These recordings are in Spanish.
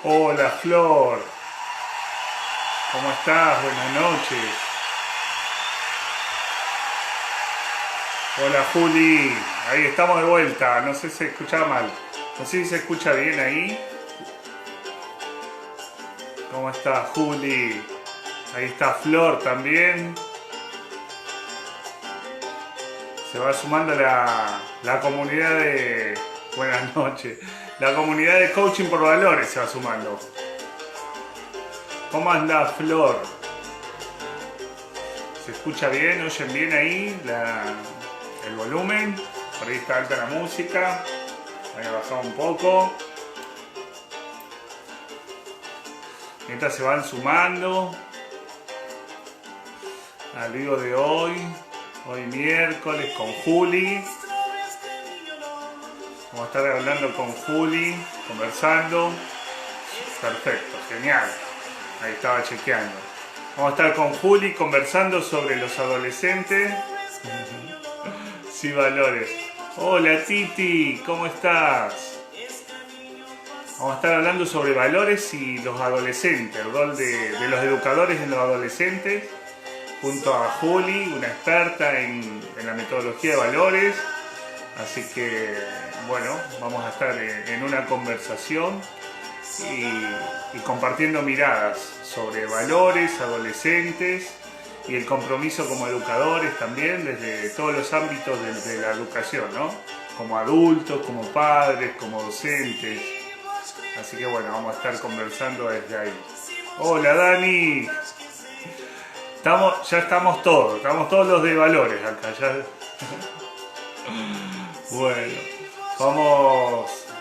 Hola Flor, ¿cómo estás? Buenas noches. Hola Juli, ahí estamos de vuelta, no sé si se escucha mal. No sé si se escucha bien ahí. ¿Cómo estás Juli? Ahí está Flor también. Se va sumando la comunidad de... Buenas noches. La comunidad de coaching por valores se va sumando. ¿Cómo anda Flor? ¿Se escucha bien? ¿Oyen bien ahí el volumen? Por ahí está alta la música. Voy a bajar un poco. Mientras se van sumando al vivo de hoy. Hoy miércoles con Juli. Vamos a estar hablando con Juli, conversando. Perfecto, genial. Ahí estaba chequeando. Vamos a estar con Juli conversando sobre los adolescentes. Sí, valores. Hola Titi, ¿cómo estás? Vamos a estar hablando sobre valores y los adolescentes, el rol de los educadores en los adolescentes, junto a Juli, una experta en la metodología de valores. Así que, bueno, vamos a estar en una conversación y compartiendo miradas sobre valores, adolescentes y el compromiso como educadores también desde todos los ámbitos de la educación, ¿no? Como adultos, como padres, como docentes. Así que bueno, vamos a estar conversando desde ahí. Hola Dani, ya estamos todos los de valores acá. Bueno,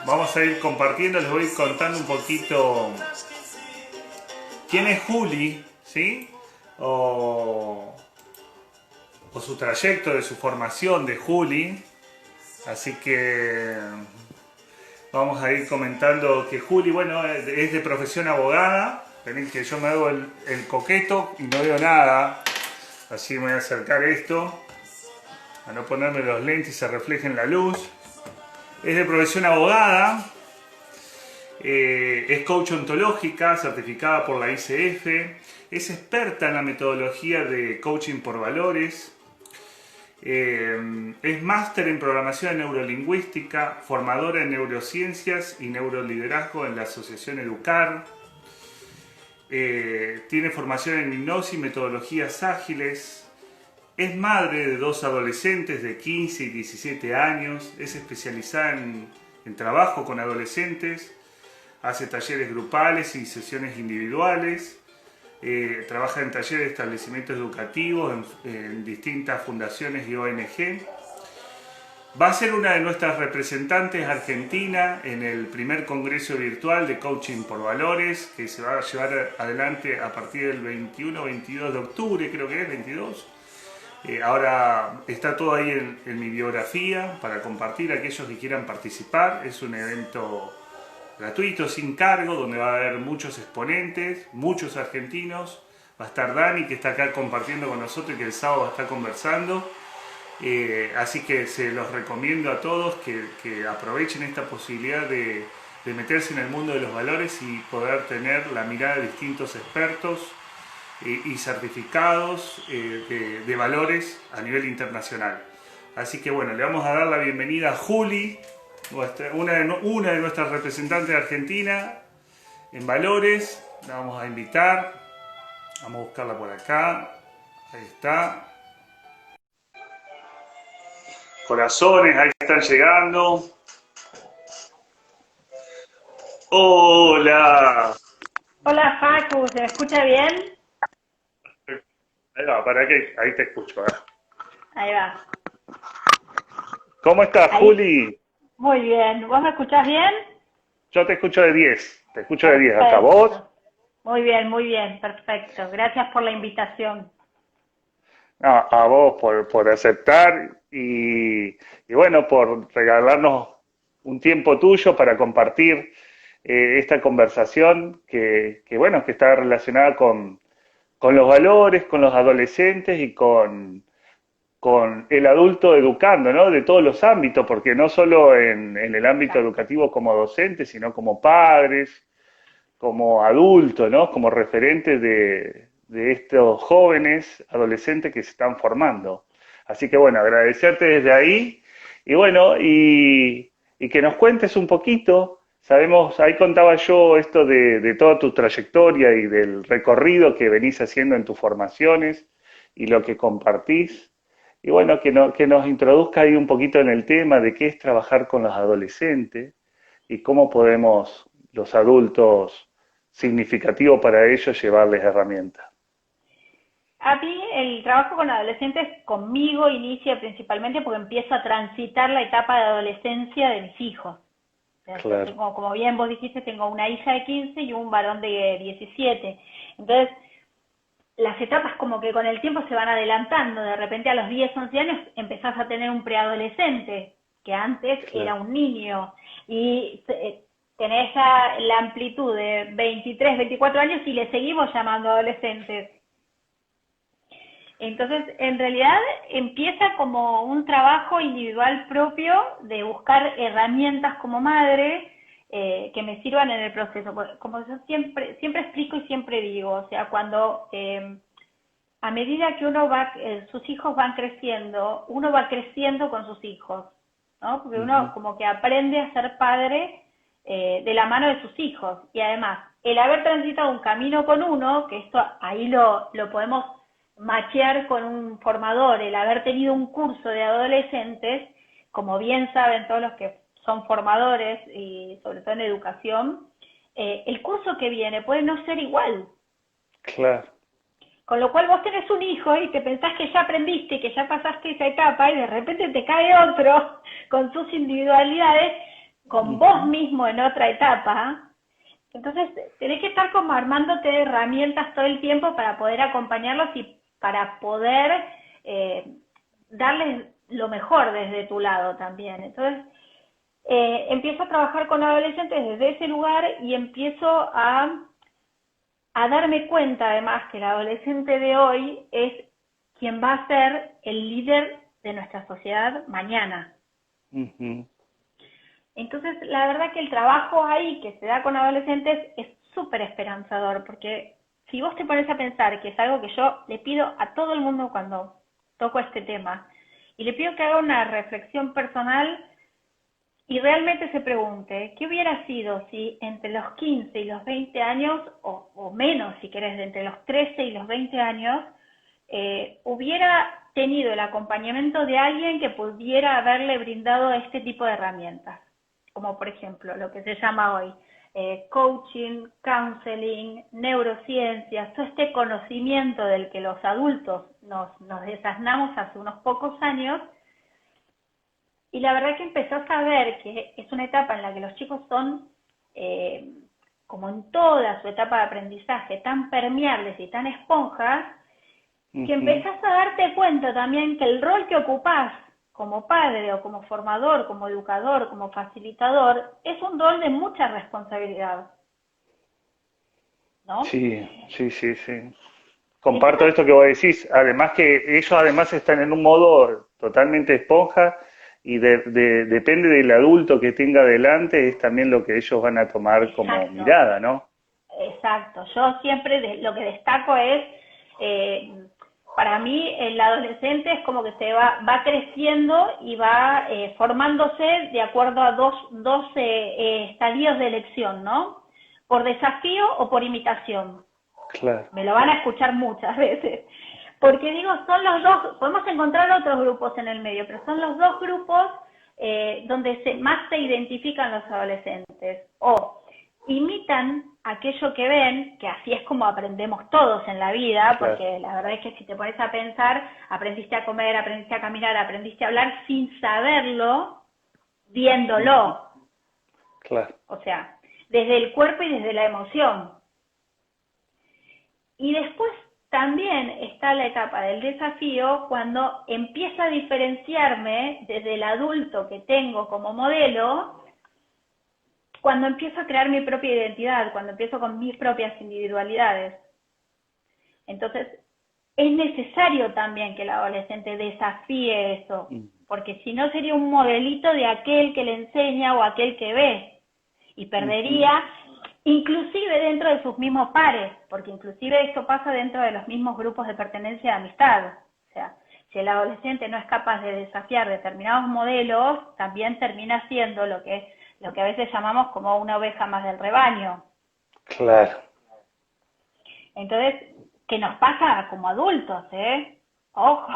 vamos a ir compartiendo, les voy a ir contando un poquito quién es Juli, ¿sí? O, o su trayecto de su formación de Juli. Así que vamos a ir comentando que Juli, bueno, es de profesión abogada. Ven que yo me hago el coqueto y no veo nada. Así me voy a acercar esto, a no ponerme los lentes y se refleje en la luz. Es de profesión abogada, es coach ontológica, certificada por la ICF, es experta en la metodología de coaching por valores, es máster en programación neurolingüística, formadora en neurociencias y neuroliderazgo en la Asociación Educar, tiene formación en hipnosis y metodologías ágiles, es madre de dos adolescentes de 15 y 17 años, es especializada en trabajo con adolescentes, hace talleres grupales y sesiones individuales, trabaja en talleres de establecimientos educativos, en distintas fundaciones y ONG. Va a ser una de nuestras representantes argentina en el primer congreso virtual de Coaching por Valores, que se va a llevar adelante a partir del 21-22 de octubre, creo que es, 22. Ahora está todo ahí en mi biografía para compartir a aquellos que quieran participar. Es un evento gratuito, sin cargo, donde va a haber muchos exponentes, muchos argentinos. Va a estar Dani, que está acá compartiendo con nosotros y que el sábado va a estar conversando. Así que se los recomiendo a todos que aprovechen esta posibilidad de meterse en el mundo de los valores y poder tener la mirada de distintos expertos y certificados de valores a nivel internacional. Así que bueno, le vamos a dar la bienvenida a Juli, una de nuestras representantes de Argentina en valores. La vamos a invitar, vamos a buscarla por acá, ahí está. Corazones, ahí están llegando. Hola. Hola Facu, ¿se me escucha bien? Ahí va, para que ahí te escucho. Ahí va. ¿Cómo estás, Ahí, Juli? muy bien. ¿Vos me escuchás bien? Yo te escucho de 10. Te escucho de 10. ¿Acá vos? Perfecto. Muy bien, perfecto. Gracias por la invitación. A vos por aceptar y bueno, por regalarnos un tiempo tuyo para compartir esta conversación bueno, que está relacionada con los valores, con los adolescentes y con el adulto educando, ¿no? De todos los ámbitos, porque no solo en el ámbito Claro. educativo como docentes, sino como padres, como adulto, ¿no? Como referente de estos jóvenes, adolescentes que se están formando. Así que bueno, agradecerte desde ahí y bueno, y que nos cuentes un poquito. Sabemos, ahí contaba yo esto de toda tu trayectoria y del recorrido que venís haciendo en tus formaciones y lo que compartís. Y bueno, que nos introduzca ahí un poquito en el tema de qué es trabajar con los adolescentes y cómo podemos los adultos, significativo para ellos, llevarles herramientas. A mí el trabajo con adolescentes conmigo inicia principalmente porque empiezo a transitar la etapa de adolescencia de mis hijos. O sea, yo Claro, tengo, como bien vos dijiste, tengo una hija de 15 y un varón de 17. Entonces, las etapas como que con el tiempo se van adelantando. De repente a los 10, 11 años empezás a tener un preadolescente, que antes era claro. un niño. Y tenés ya la amplitud de 23, 24 años y le seguimos llamando adolescentes. Entonces, en realidad empieza como un trabajo individual propio de buscar herramientas como madre que me sirvan en el proceso. Como yo siempre explico y siempre digo, o sea, cuando a medida que uno va, sus hijos van creciendo, uno va creciendo con sus hijos, ¿no? Porque uno Ujú. como que aprende a ser padre de la mano de sus hijos. Y además, el haber transitado un camino con uno, que esto ahí lo podemos machear con un formador, el haber tenido un curso de adolescentes, como bien saben todos los que son formadores y sobre todo en educación, el curso que viene puede no ser igual. Claro. Con lo cual vos tenés un hijo y te pensás que ya aprendiste, que ya pasaste esa etapa y de repente te cae otro con sus individualidades, con vos Ujú. mismo en otra etapa. Entonces tenés que estar como armándote herramientas todo el tiempo para poder acompañarlos y para poder eh, darles lo mejor desde tu lado también. Entonces empiezo a trabajar con adolescentes desde ese lugar y empiezo a darme cuenta además que el adolescente de hoy es quien va a ser el líder de nuestra sociedad mañana. Ujú. Entonces, la verdad que el trabajo ahí que se da con adolescentes es súper esperanzador, porque si vos te pones a pensar, que es algo que yo le pido a todo el mundo cuando toco este tema, y le pido que haga una reflexión personal y realmente se pregunte, ¿qué hubiera sido si entre los 15 y los 20 años, o menos si querés, de entre los 13 y los 20 años, hubiera tenido el acompañamiento de alguien que pudiera haberle brindado este tipo de herramientas? Como por ejemplo lo que se llama hoy coaching, counseling, neurociencias, todo este conocimiento del que los adultos nos desasnamos hace unos pocos años. Y la verdad que empezás a ver que es una etapa en la que los chicos son, eh, como en toda su etapa de aprendizaje, tan permeables y tan esponjas, que Ujú. empezás a darte cuenta también que el rol que ocupás como padre o como formador, como educador, como facilitador, es un rol de mucha responsabilidad, ¿no? Sí, sí, sí, sí. Comparto Entonces, esto que vos decís. Además que ellos además están en un modo totalmente esponja y depende del adulto que tenga delante, es también lo que ellos van a tomar como exacto, mirada, ¿no? exacto. Yo siempre lo que destaco es, eh, para mí el adolescente es como que se va creciendo y va formándose de acuerdo a dos estadios de elección, ¿no? Por desafío o por imitación. Claro. Me lo van a escuchar muchas veces. Porque digo, son los dos, podemos encontrar otros grupos en el medio, pero son los dos grupos donde más se identifican los adolescentes. O imitan aquello que ven, que así es como aprendemos todos en la vida, Claro. porque la verdad es que si te pones a pensar, aprendiste a comer, aprendiste a caminar, aprendiste a hablar sin saberlo, Ujú. viéndolo. Claro. O sea, desde el cuerpo y desde la emoción. Y después también está la etapa del desafío cuando empiezo a diferenciarme desde el adulto que tengo como modelo, cuando empiezo a crear mi propia identidad, cuando empiezo con mis propias individualidades. Entonces, es necesario también que el adolescente desafíe eso, Mm. porque si no sería un modelito de aquel que le enseña o aquel que ve, y Ujú. perdería inclusive dentro de sus mismos pares, porque inclusive esto pasa dentro de los mismos grupos de pertenencia de amistad. O sea, si el adolescente no es capaz de desafiar determinados modelos, también termina siendo lo que a veces llamamos como una oveja más del rebaño. Claro, Entonces, ¿qué nos pasa como adultos, eh? Ojo,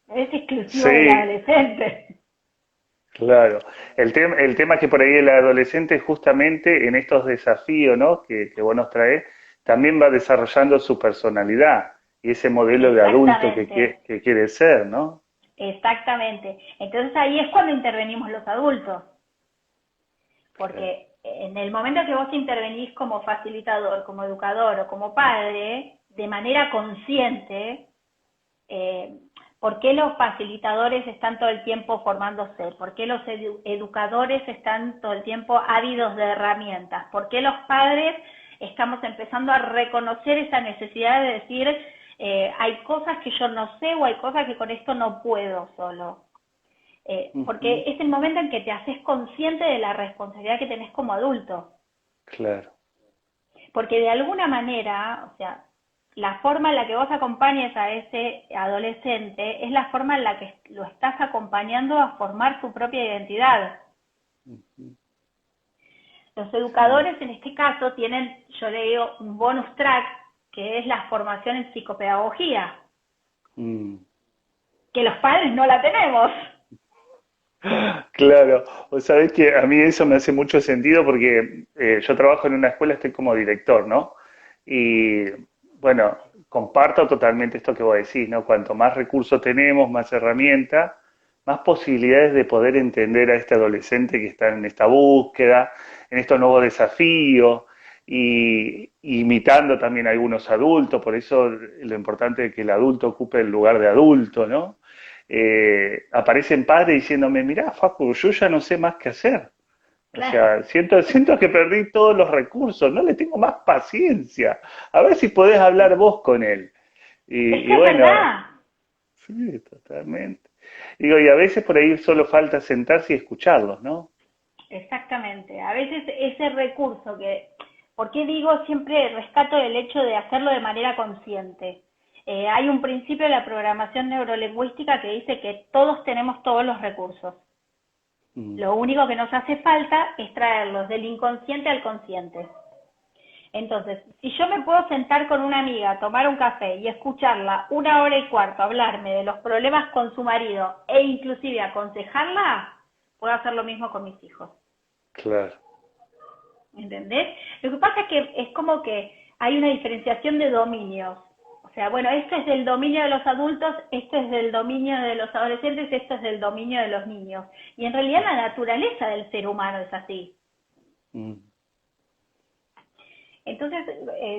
es exclusivo del sí, adolescente. claro. El tema es que por ahí el adolescente justamente en estos desafíos, ¿no? Que vos nos traes, también va desarrollando su personalidad y ese modelo de adulto Exactamente, que quiere ser, ¿no? exactamente. Entonces ahí es cuando intervenimos los adultos. Claro. Porque en el momento que vos intervenís como facilitador, como educador o como padre, de manera consciente, eh, ¿por qué los facilitadores están todo el tiempo formándose? ¿Por qué los educadores están todo el tiempo ávidos de herramientas? ¿Por qué los padres estamos empezando a reconocer esa necesidad de decir, hay cosas que yo no sé o hay cosas que con esto no puedo solo? Porque Ujú, es el momento en que te haces consciente de la responsabilidad que tenés como adulto. claro. Porque de alguna manera, o sea, la forma en la que vos acompañes a ese adolescente es la forma en la que lo estás acompañando a formar su propia identidad. Ujú, Los sí. educadores en este caso tienen, yo le digo, un bonus track, que es la formación en psicopedagogía, Mm. que los padres no la tenemos. Claro, o sabés que a mí eso me hace mucho sentido porque yo trabajo en una escuela, estoy como director, ¿no? Y bueno, comparto totalmente esto que vos decís, ¿no? Cuanto más recursos tenemos, más herramientas, más posibilidades de poder entender a este adolescente que está en esta búsqueda, en estos nuevos desafíos, y imitando también a algunos adultos, por eso lo importante es que el adulto ocupe el lugar de adulto, ¿no? Aparecen padres diciéndome, mirá, Facu, yo ya no sé más qué hacer. O Claro, sea, siento que perdí todos los recursos, no le tengo más paciencia. A ver si podés hablar vos con él. es Y que es bueno, verdad. sí, totalmente. Digo, y a veces por ahí solo falta sentarse y escucharlos, ¿no? Exactamente. A veces ese recurso que, ¿por qué digo siempre rescato el hecho de hacerlo de manera consciente? Hay un principio de la programación neurolingüística que dice que todos tenemos todos los recursos. Mm, Lo único que nos hace falta es traerlos del inconsciente al consciente. Entonces, si yo me puedo sentar con una amiga, tomar un café y escucharla 1 hora y cuarto hablarme de los problemas con su marido e inclusive aconsejarla, puedo hacer lo mismo con mis hijos. claro. ¿Entendés? Lo que pasa es que es como que hay una diferenciación de dominios. O sea, bueno, esto es del dominio de los adultos, esto es del dominio de los adolescentes, esto es del dominio de los niños. Y en realidad la naturaleza del ser humano es así. Mm, Entonces,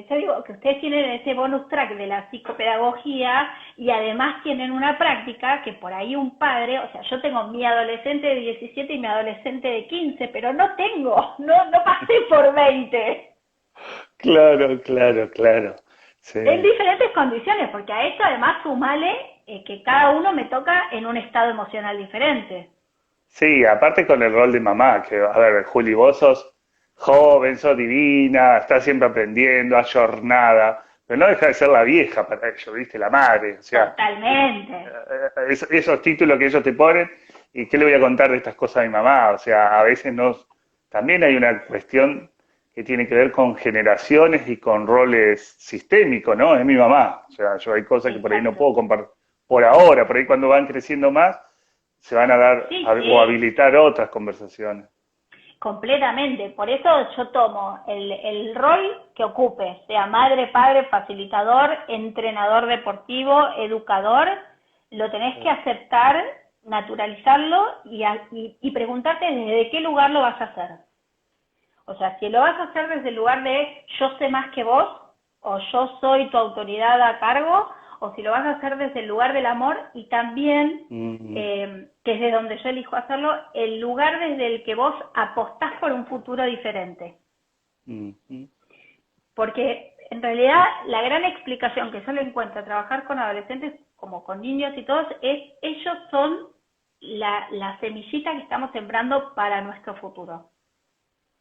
yo digo que ustedes tienen ese bonus track de la psicopedagogía y además tienen una práctica que por ahí un padre, o sea, yo tengo mi adolescente de 17 y mi adolescente de 15, pero no tengo, no pasé por 20. claro, claro, claro. En Sí. diferentes condiciones, porque a esto además sumale que cada uno me toca en un estado emocional diferente. Sí, aparte con el rol de mamá, que, a ver, Juli, vos sos joven, sos divina, estás siempre aprendiendo, ayornada, pero no deja de ser la vieja para ellos, ¿viste? La madre, o sea, Totalmente. esos títulos que ellos te ponen, ¿y qué le voy a contar de estas cosas a mi mamá? O sea, a veces no, también hay una cuestión que tiene que ver con generaciones y con roles sistémicos, ¿no? Es mi mamá, o sea, yo hay cosas que por ahí no Exacto. puedo compartir por ahora, por ahí cuando van creciendo más se van a dar Sí, o sí, habilitar otras conversaciones. completamente. Por eso yo tomo el rol que ocupe, sea madre, padre, facilitador, entrenador deportivo, educador, lo tenés que aceptar, naturalizarlo y preguntarte desde qué lugar lo vas a hacer. O sea, si lo vas a hacer desde el lugar de yo sé más que vos, o yo soy tu autoridad a cargo, o si lo vas a hacer desde el lugar del amor y también, Mm, que es de donde yo elijo hacerlo, el lugar desde el que vos apostás por un futuro diferente. mm, mm, Porque en realidad la gran explicación que yo le encuentro a trabajar con adolescentes, como con niños y todos, es ellos son la semillita que estamos sembrando para nuestro futuro.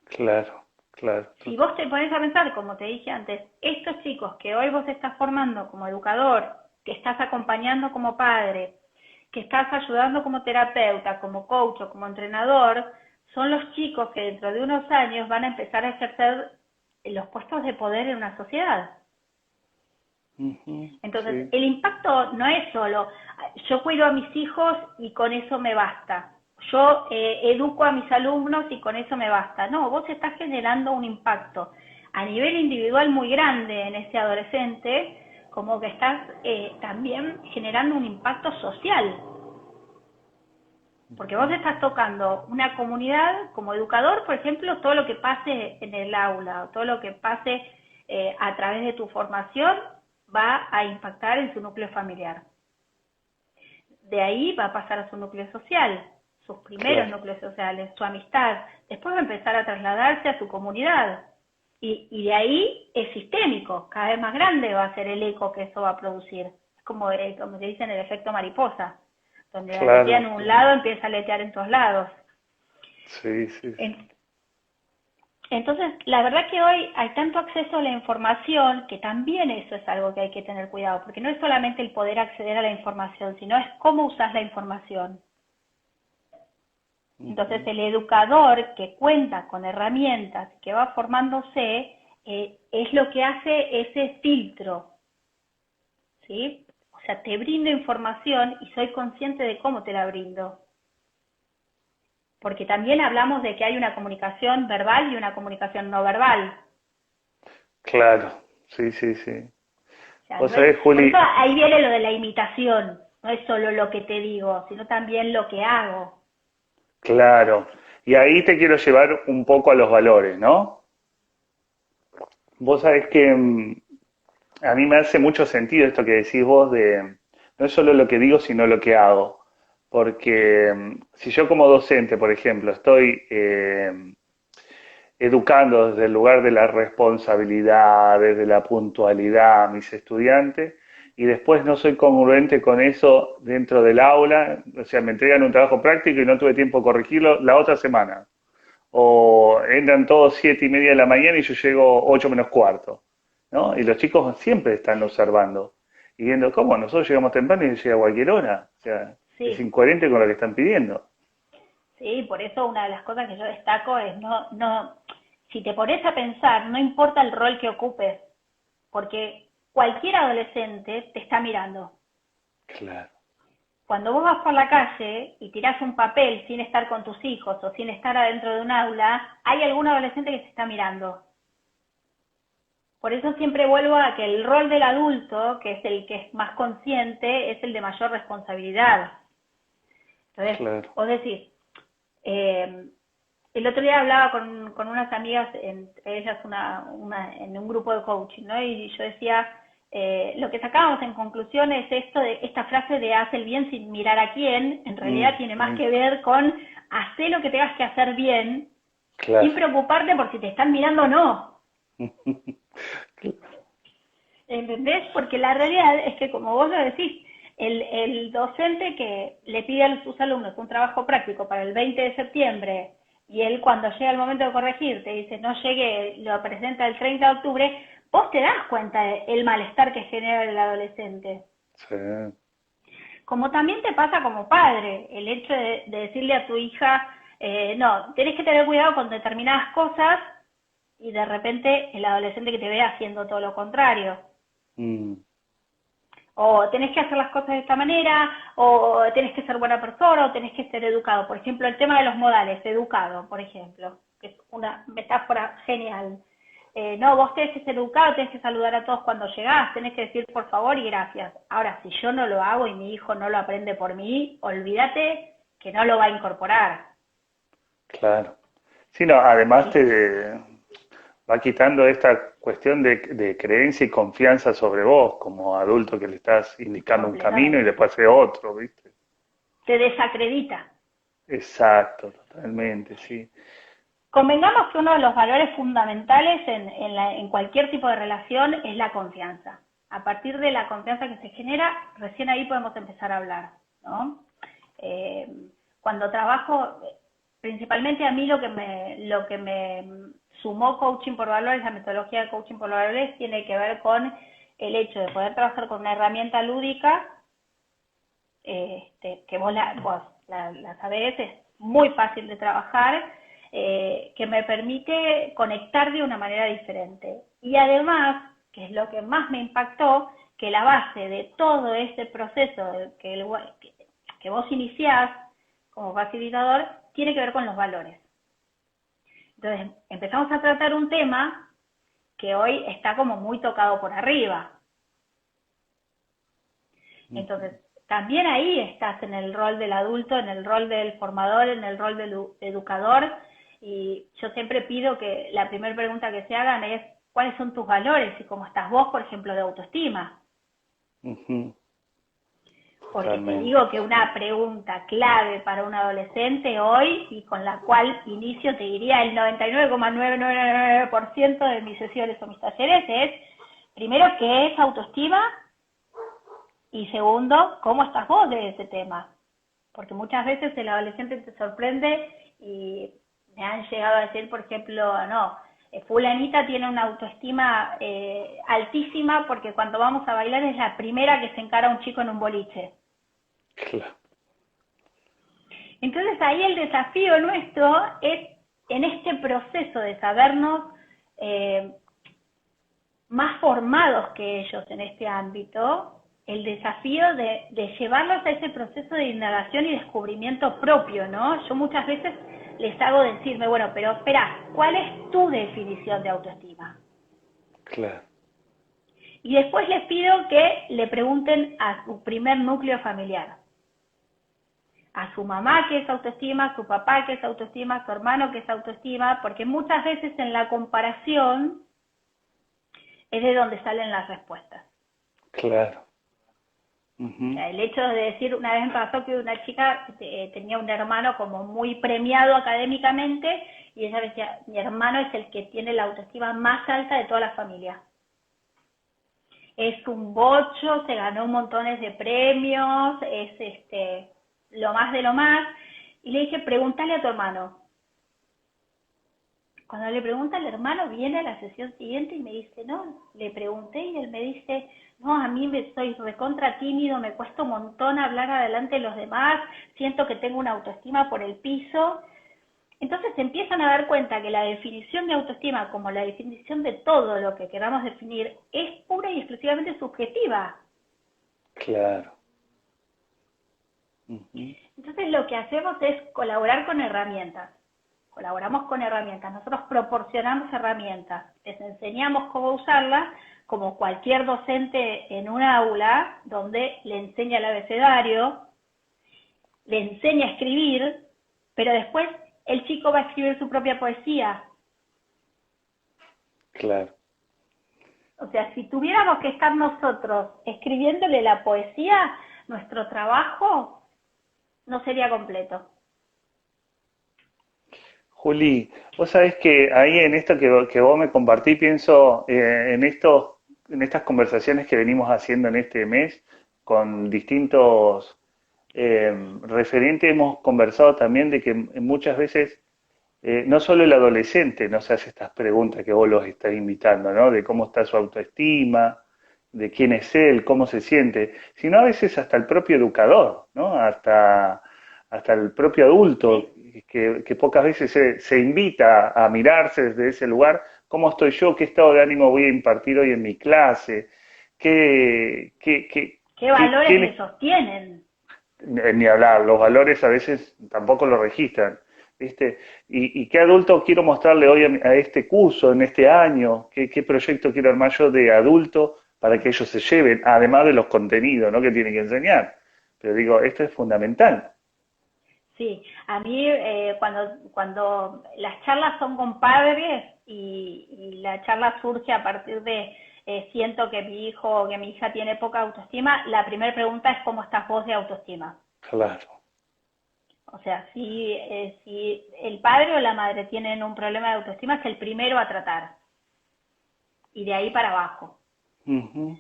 claro. claro, Si vos te pones a pensar, como te dije antes, estos chicos que hoy vos estás formando como educador, que estás acompañando como padre, que estás ayudando como terapeuta, como coach o como entrenador, son los chicos que dentro de unos años van a empezar a ejercer los puestos de poder en una sociedad. ujú, Entonces, sí, el impacto no es solo, yo cuido a mis hijos y con eso me basta. Yo educo a mis alumnos y con eso me basta. No, vos estás generando un impacto a nivel individual muy grande en ese adolescente, como que estás también generando un impacto social. Porque vos estás tocando una comunidad como educador, por ejemplo, todo lo que pase en el aula, todo lo que pase a través de tu formación va a impactar en su núcleo familiar. De ahí va a pasar a su núcleo social, sus primeros claro. núcleos sociales, su amistad. Después va a empezar a trasladarse a su comunidad. Y de ahí es sistémico, cada vez más grande va a ser el eco que eso va a producir. Es como se dice en el efecto mariposa, donde aletea en Claro, un lado empieza a aletear en todos lados. sí, sí, sí. Entonces, la verdad que hoy hay tanto acceso a la información que también eso es algo que hay que tener cuidado, porque no es solamente el poder acceder a la información, sino es cómo usas la información. Entonces, Ujú, el educador que cuenta con herramientas, que va formándose, es lo que hace ese filtro, ¿sí? O sea, te brindo información y soy consciente de cómo te la brindo. Porque también hablamos de que hay una comunicación verbal y una comunicación no verbal. claro, sí, sí, sí. O sea, Vos no es, sabés, por eso Juli, ahí viene lo de la imitación. No es solo lo que te digo, sino también lo que hago. claro. Y ahí te quiero llevar un poco a los valores, ¿no? Vos sabés que a mí me hace mucho sentido esto que decís vos de no es solo lo que digo, sino lo que hago. Porque si yo como docente, por ejemplo, estoy educando desde el lugar de la responsabilidad, desde la puntualidad a mis estudiantes, y después no soy congruente con eso dentro del aula, o sea, me entregan un trabajo práctico y no tuve tiempo de corregirlo la otra semana. O entran todos 7:30 de la mañana y yo llego 8 menos cuarto, ¿no? Y los chicos siempre están observando y viendo cómo nosotros llegamos temprano y ellos llegan a cualquier hora. O sea, es Sí, incoherente con lo que están pidiendo. sí, por eso una de las cosas que yo destaco es si te pones a pensar, no importa el rol que ocupes, porque cualquier adolescente te está mirando. Claro, Cuando vos vas por la calle y tirás un papel sin estar con tus hijos o sin estar adentro de un aula, hay algún adolescente que te está mirando. Por eso siempre vuelvo a que el rol del adulto, que es el que es más consciente, es el de mayor responsabilidad. Entonces, claro. vos decís, eh, el otro día hablaba con unas amigas, entre ellas en un grupo de coaching, ¿no? Y yo decía, lo que sacábamos en conclusión es esta frase de haz el bien sin mirar a quién, en realidad Mm, tiene más mm, que ver con hacer lo que tengas que hacer bien, sin claro. preocuparte por si te están mirando o no. ¿Entendés? Porque la realidad es que, como vos lo decís, el docente que le pide a sus alumnos un trabajo práctico para el 20 de septiembre y él cuando llega el momento de corregir te dice no llegue, lo presenta el 30 de octubre, vos te das cuenta del malestar que genera el adolescente. Sí, Como también te pasa como padre, el hecho de decirle a tu hija, no, tenés que tener cuidado con determinadas cosas y de repente el adolescente que te ve haciendo todo lo contrario. mm, O tenés que hacer las cosas de esta manera, o tenés que ser buena persona, o tenés que ser educado. Por ejemplo, el tema de los modales, educado, por ejemplo, que es una metáfora genial. No, vos tenés que ser educado, tenés que saludar a todos cuando llegás, tenés que decir por favor y gracias. Ahora, si yo no lo hago y mi hijo no lo aprende por mí, olvídate que no lo va a incorporar. claro. Sí, no, además Y te va quitando esta cuestión de creencia y confianza sobre vos como adulto que le estás indicando un camino y completamente. después hace otro, ¿viste? Te desacredita. Exacto, totalmente, sí. Convengamos que uno de los valores fundamentales en cualquier tipo de relación es la confianza. A partir de la confianza que se genera, recién ahí podemos empezar a hablar, ¿no? Cuando trabajo, principalmente a mí lo que me sumó coaching por valores, la metodología de coaching por valores tiene que ver con el hecho de poder trabajar con una herramienta lúdica, que vos la sabés, es muy fácil de trabajar, que me permite conectar de una manera diferente. Y además, que es lo que más me impactó, que la base de todo este proceso que vos iniciás como facilitador tiene que ver con los valores. Entonces, empezamos a tratar un tema que hoy está como muy tocado por arriba. Entonces, también ahí estás en el rol del adulto, en el rol del formador, en el rol del educador, y yo siempre pido que la primera pregunta que se hagan es ¿cuáles son tus valores? Y cómo estás vos, por ejemplo, de autoestima. Porque te digo que una pregunta clave para un adolescente hoy, y con la cual inicio, te diría, el 99,999% de mis sesiones o mis talleres es, primero, ¿qué es autoestima? Y segundo, ¿cómo estás vos de ese tema? Porque muchas veces el adolescente te sorprende y me han llegado a decir, por ejemplo, no, fulanita tiene una autoestima altísima porque cuando vamos a bailar es la primera que se encara a un chico en un boliche. Claro. Entonces ahí el desafío nuestro es, en este proceso de sabernos más formados que ellos en este ámbito, el desafío de llevarlos a ese proceso de indagación y descubrimiento propio, ¿no? Yo muchas veces les hago decirme, bueno, pero espera, ¿cuál es tu definición de autoestima? Claro. Y después les pido que le pregunten a su primer núcleo familiar. A su mamá qué es autoestima, a su papá qué es autoestima, a su hermano qué es autoestima, porque muchas veces en la comparación es de donde salen las respuestas. Claro. O sea, el hecho de decir, una vez me pasó que una chica tenía un hermano como muy premiado académicamente y ella decía, mi hermano es el que tiene la autoestima más alta de toda la familia. Es un bocho, se ganó montones de premios, es lo más de lo más. Y le dije, pregúntale a tu hermano. Cuando le pregunta al hermano, viene a la sesión siguiente y me dice, no, le pregunté y él me dice, no, a mí soy recontra tímido, me cuesta un montón hablar adelante de los demás, siento que tengo una autoestima por el piso. Entonces se empiezan a dar cuenta que la definición de autoestima, como la definición de todo lo que queramos definir, es pura y exclusivamente subjetiva. Claro. Entonces lo que hacemos es colaborar con herramientas. Colaboramos con herramientas, nosotros proporcionamos herramientas, les enseñamos cómo usarlas, como cualquier docente en un aula, donde le enseña el abecedario, le enseña a escribir, pero después el chico va a escribir su propia poesía. Claro. O sea, si tuviéramos que estar nosotros escribiéndole la poesía, nuestro trabajo no sería completo. Juli, vos sabés que ahí en esto que vos me compartí, pienso en estas conversaciones que venimos haciendo en este mes con distintos referentes, hemos conversado también de que muchas veces no solo el adolescente nos hace estas preguntas que vos los estás invitando, ¿no? De cómo está su autoestima, de quién es él, cómo se siente, sino a veces hasta el propio educador, ¿no? Hasta el propio adulto, que pocas veces se invita a mirarse desde ese lugar, cómo estoy yo, qué estado de ánimo voy a impartir hoy en mi clase, ¿Qué valores me sostienen? Ni hablar, los valores a veces tampoco lo registran, ¿viste? Y qué adulto quiero mostrarle hoy a este curso, en este año, qué proyecto quiero armar yo de adulto para que ellos se lleven, además de los contenidos, ¿no? Que tienen que enseñar. Pero digo, esto es fundamental. Sí, a mí cuando las charlas son con padres y la charla surge a partir de siento que mi hijo o que mi hija tiene poca autoestima, la primera pregunta es ¿cómo estás vos de autoestima? Claro. O sea, si el padre o la madre tienen un problema de autoestima, es el primero a tratar. Y de ahí para abajo. Uh-huh.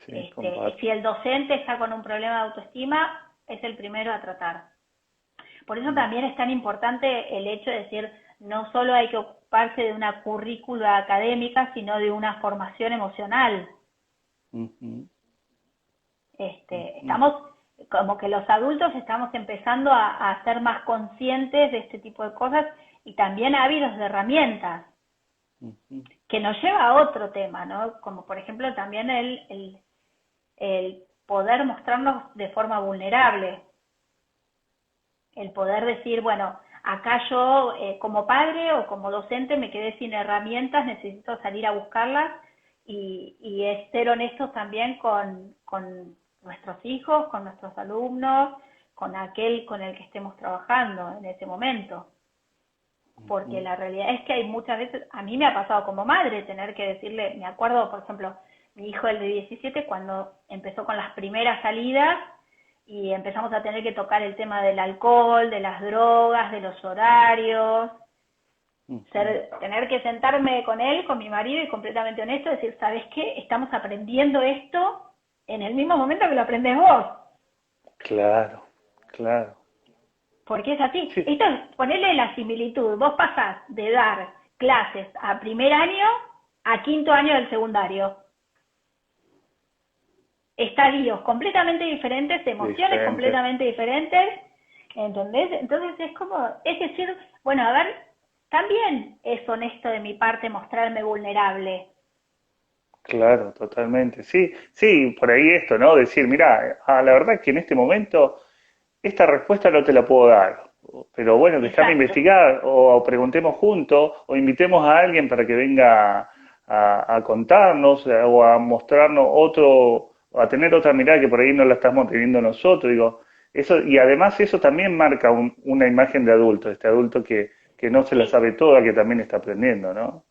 Sí, si el docente está con un problema de autoestima, es el primero a tratar. Por eso también es tan importante el hecho de decir, no solo hay que ocuparse de una currícula académica, sino de una formación emocional. Ujú, ujú, Estamos, como que los adultos estamos empezando a ser más conscientes de este tipo de cosas y también ávidos de herramientas, ujú. que nos lleva a otro tema, ¿no? Como por ejemplo también el poder mostrarnos de forma vulnerable, el poder decir, bueno, acá yo como padre o como docente me quedé sin herramientas, necesito salir a buscarlas y es ser honestos también con nuestros hijos, con nuestros alumnos, con aquel con el que estemos trabajando en ese momento. Porque la realidad es que hay muchas veces, a mí me ha pasado como madre tener que decirle, me acuerdo, por ejemplo, mi hijo, el de 17, cuando empezó con las primeras salidas y empezamos a tener que tocar el tema del alcohol, de las drogas, de los horarios, Ujú. tener que sentarme con él, con mi marido y completamente honesto, decir, ¿sabes qué? Estamos aprendiendo esto en el mismo momento que lo aprendes vos. Claro, claro. Porque es así. Sí, Esto es ponerle la similitud. Vos pasás de dar clases a primer año a quinto año del secundario. Estadios completamente diferentes, emociones diferente. completamente diferentes. ¿Entendés? Entonces es como, es decir, bueno, a ver, también es honesto de mi parte mostrarme vulnerable. Claro, totalmente. Sí, sí, por ahí esto, ¿no? Decir, mira, la verdad que en este momento esta respuesta no te la puedo dar. Pero bueno, déjame Exacto. investigar o preguntemos juntos o invitemos a alguien para que venga a contarnos o a mostrarnos otro, o a tener otra mirada que por ahí no la estamos teniendo nosotros. Digo, eso, y además eso también marca una imagen de adulto, este adulto que no se la Sí. sabe toda, que también está aprendiendo, ¿no?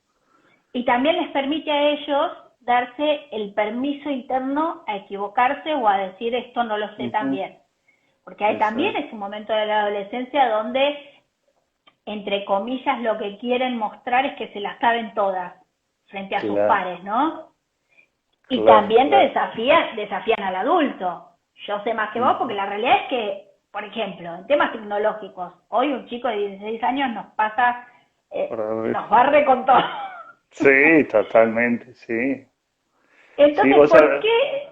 Y también les permite a ellos darse el permiso interno a equivocarse o a decir esto no lo sé tan Ujú, bien. Porque hay eso también es, ese momento de la adolescencia donde, entre comillas, lo que quieren mostrar es que se las saben todas frente a sus claro, pares, ¿no? Y claro, también te claro. desafían al adulto. Yo sé más que vos porque Ujú. la realidad es que, por ejemplo, en temas tecnológicos, hoy un chico de 16 años nos pasa, Por haber- nos barre con todo. Sí, totalmente, sí. Sí, Entonces, vos ¿por sabés. qué?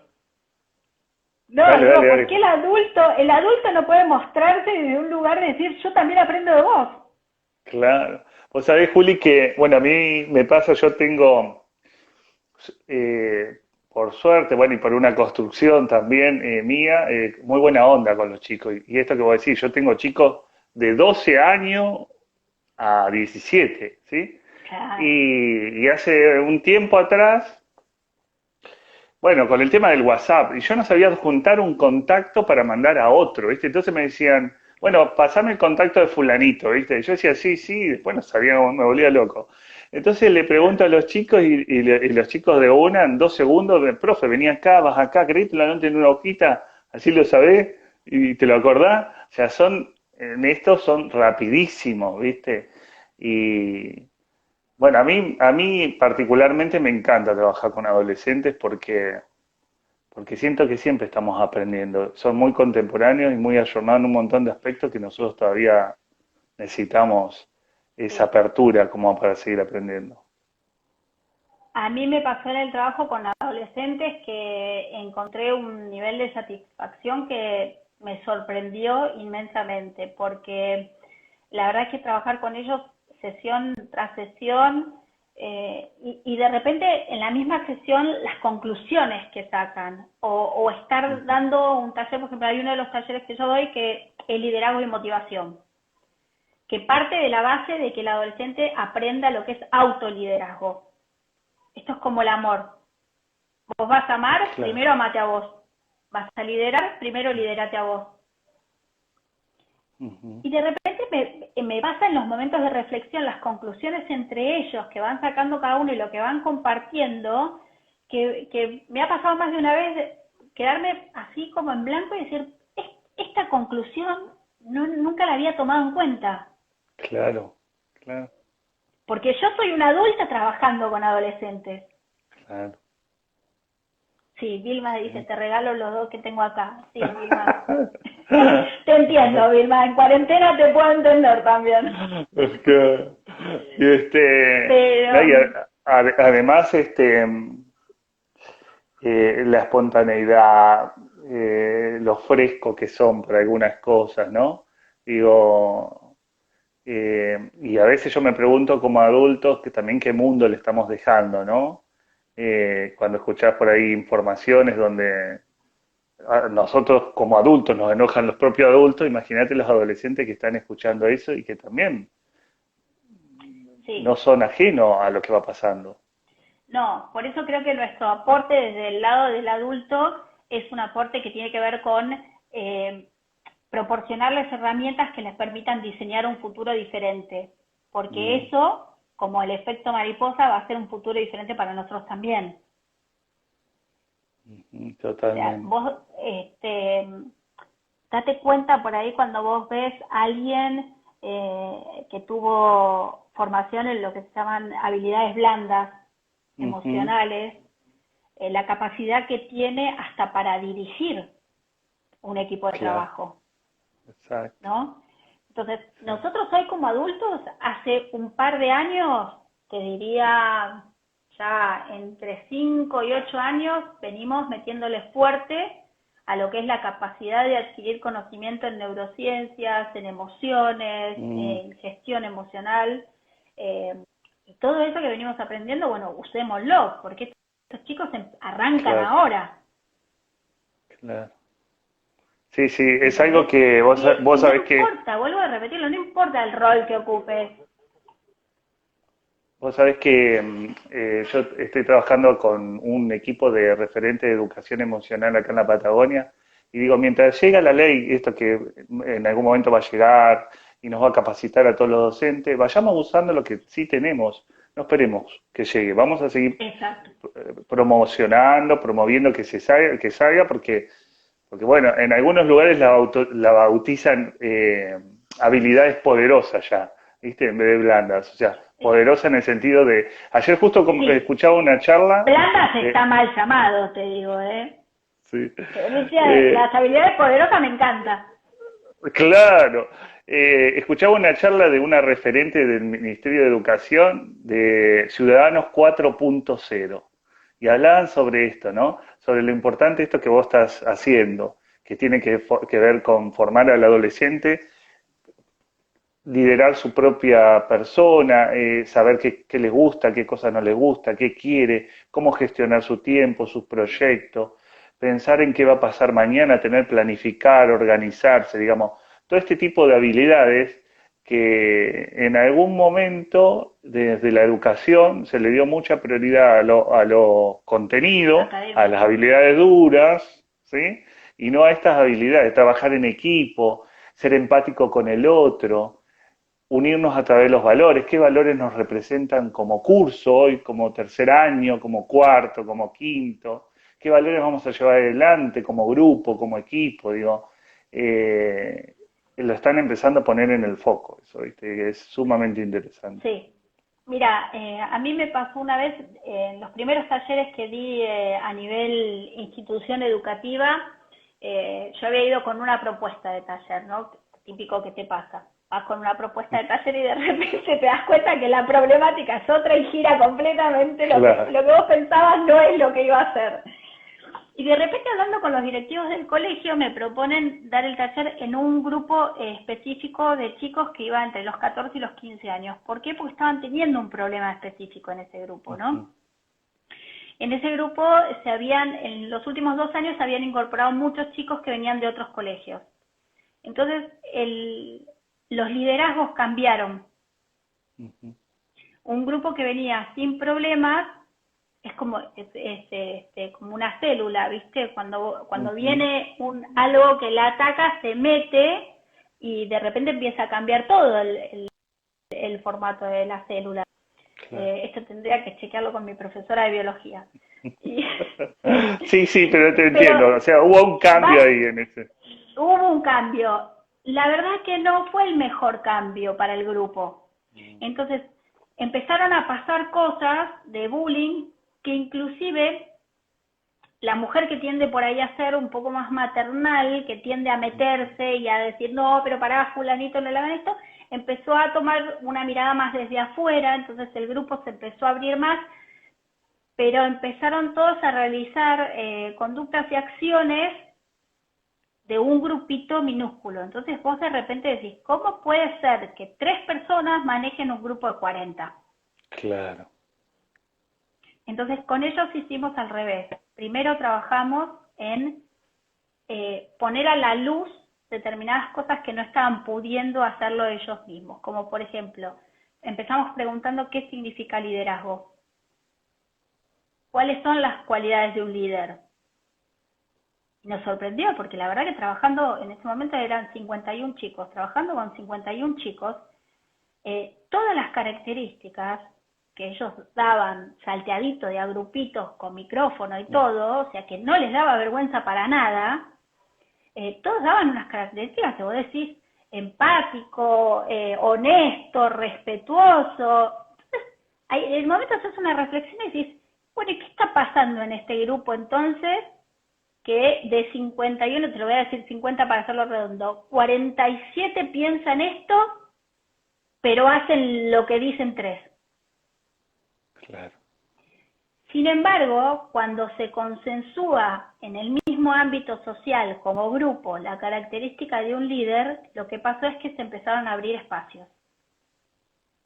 No, Dale, dale, digo, ¿por qué dale. el adulto no puede mostrarse desde un lugar de decir, yo también aprendo de vos? Claro. Vos sabés, Juli, que, bueno, a mí me pasa, yo tengo, por suerte, bueno, y por una construcción también mía, muy buena onda con los chicos. Y esto que vos decís, yo tengo chicos de 12 años a 17, ¿sí? Claro. Y hace un tiempo atrás, bueno, con el tema del WhatsApp, y yo no sabía juntar un contacto para mandar a otro, ¿viste? Entonces me decían, bueno, pasame el contacto de fulanito, ¿viste? Y yo decía, sí, sí, y después no sabía, me volvía loco. Entonces le pregunto a los chicos y los chicos de una, en 2 segundos, profe, vení acá, vas acá, ¿querés la nota en una hojita? Así lo sabés y te lo acordás. O sea, en estos son rapidísimos, ¿viste? Y, bueno, a mí particularmente me encanta trabajar con adolescentes porque siento que siempre estamos aprendiendo. Son muy contemporáneos y muy ayornados en un montón de aspectos que nosotros todavía necesitamos esa Sí. apertura como para seguir aprendiendo. A mí me pasó en el trabajo con adolescentes que encontré un nivel de satisfacción que me sorprendió inmensamente, porque la verdad es que trabajar con ellos sesión tras sesión y de repente en la misma sesión las conclusiones que sacan o estar Ujú. dando un taller, por ejemplo, hay uno de los talleres que yo doy que es liderazgo y motivación, que parte de la base de que el adolescente aprenda lo que es autoliderazgo. Esto es como el amor. Vos vas a amar, Claro, primero amate a vos. Vas a liderar, primero liderate a vos. ujú, Y de repente me pasa en los momentos de reflexión, las conclusiones entre ellos que van sacando cada uno y lo que van compartiendo, que me ha pasado más de una vez quedarme así como en blanco y decir, esta conclusión nunca la había tomado en cuenta. claro, claro, Porque yo soy una adulta trabajando con adolescentes. claro. Sí, Vilma dice, Sí. te regalo los dos que tengo acá. Sí, Vilma. Te entiendo, Vilma. En cuarentena te puedo entender también. Es que, Y no, y Pero además, la espontaneidad, lo fresco que son por algunas cosas, ¿no? Digo, y a veces yo me pregunto como adultos que también qué mundo le estamos dejando, ¿no? Cuando escuchás por ahí informaciones donde a nosotros como adultos nos enojan los propios adultos, imagínate los adolescentes que están escuchando eso y que también no sí, son ajenos a lo que va pasando. no, por eso creo que nuestro aporte desde el lado del adulto es un aporte que tiene que ver con eh, proporcionarles herramientas que les permitan diseñar un futuro diferente, porque Mm, eso, como el efecto mariposa, va a ser un futuro diferente para nosotros también. O sea, totalmente. vos, date cuenta por ahí cuando vos ves a alguien que tuvo formación en lo que se llaman habilidades blandas, Ujú, emocionales, la capacidad que tiene hasta para dirigir un equipo de claro, trabajo, exacto. ¿no? Entonces, Sí. nosotros hoy como adultos, hace un par de años, te diría ya entre 5 y 8 años, venimos metiéndole fuerte a lo que es la capacidad de adquirir conocimiento en neurociencias, en emociones, Mm, en gestión emocional. Y todo eso que venimos aprendiendo, bueno, usémoslo, porque estos chicos arrancan claro, ahora, claro. Sí, sí, es algo ¿entendés? que Y vos no sabés que importa, vuelvo a repetirlo, no importa el rol que ocupes. vos sabés que yo estoy trabajando con un equipo de referente de educación emocional acá en la Patagonia y digo, mientras llega la ley, esto que en algún momento va a llegar y nos va a capacitar a todos los docentes, vayamos usando lo que sí tenemos, no esperemos que llegue, vamos a seguir Exacto. promocionando, promoviendo que salga porque bueno, en algunos lugares la bautizan habilidades poderosas ya, ¿viste? En vez de blandas, o sea, poderosa en el sentido de... Ayer justo Sí, escuchaba una charla blandas de... está mal llamado, te digo, ¿eh? Sí, Decía, eh, las habilidades poderosas me encanta. claro, escuchaba una charla de una referente del Ministerio de Educación de Ciudadanos 4.0 y hablaban sobre esto, ¿no? Sobre lo importante esto que vos estás haciendo, que tiene que ver con formar al adolescente, liderar su propia persona, saber qué le gusta, qué cosa no le gusta, qué quiere, cómo gestionar su tiempo, sus proyectos, pensar en qué va a pasar mañana, tener planificar, organizarse, digamos, todo este tipo de habilidades que en algún momento desde la educación se le dio mucha prioridad a lo contenido, a las Académico. habilidades duras, ¿sí? Y no a estas habilidades, trabajar en equipo, ser empático con el otro, unirnos a través de los valores, qué valores nos representan como curso hoy, como tercer año, como cuarto, como quinto, qué valores vamos a llevar adelante como grupo, como equipo, digo, eh, lo están empezando a poner en el foco, eso, ¿viste? Que es sumamente interesante. Sí. Mira, a mí me pasó una vez, en los primeros talleres que di a nivel institución educativa, yo había ido con una propuesta de taller, ¿no? Típico que te pasa. Vas con una propuesta de taller y de repente te das cuenta que la problemática es otra y gira completamente Claro. lo que vos pensabas no es lo que iba a ser. Y de repente hablando con los directivos del colegio me proponen dar el taller en un grupo específico de chicos que iban entre los 14 y los 15 años. ¿Por qué? Porque estaban teniendo un problema específico en ese grupo, Ujú, ¿no? En ese grupo en los últimos 2 años se habían incorporado muchos chicos que venían de otros colegios. Entonces, los liderazgos cambiaron. ujú, Un grupo que venía sin problemas es como como una célula, ¿viste? Cuando ujú, viene algo que la ataca, se mete y de repente empieza a cambiar todo el formato de la célula. claro. Esto tendría que chequearlo con mi profesora de biología. Y- Sí, sí, pero te pero entiendo, o sea, hubo un cambio va, ahí en ese. hubo un cambio. La verdad que no fue el mejor cambio para el grupo. Entonces, empezaron a pasar cosas de bullying que inclusive la mujer que tiende por ahí a ser un poco más maternal, que tiende a meterse y a decir, no, pero pará, fulanito, no le hagan esto, empezó a tomar una mirada más desde afuera, entonces el grupo se empezó a abrir más, pero empezaron todos a realizar conductas y acciones de un grupito minúsculo. Entonces vos de repente decís, ¿cómo puede ser que 3 personas manejen un grupo de 40? Claro. Entonces con ellos hicimos al revés. Primero trabajamos en poner a la luz determinadas cosas que no estaban pudiendo hacerlo ellos mismos, como por ejemplo, empezamos preguntando qué significa liderazgo, cuáles son las cualidades de un líder. Y nos sorprendió porque la verdad que trabajando, en ese momento eran 51 chicos, trabajando con 51 chicos, todas las características que ellos daban salteadito de a grupitos con micrófono y todo, o sea que no les daba vergüenza para nada, todos daban unas características que vos decís empático, honesto, respetuoso. Entonces, ahí, en el momento haces una reflexión y decís, bueno, ¿y qué está pasando en este grupo entonces? Que de 51, te lo voy a decir 50 para hacerlo redondo, 47 piensan esto, pero hacen lo que dicen 3. Claro. Sin embargo, cuando se consensúa en el mismo ámbito social como grupo la característica de un líder, lo que pasó es que se empezaron a abrir espacios.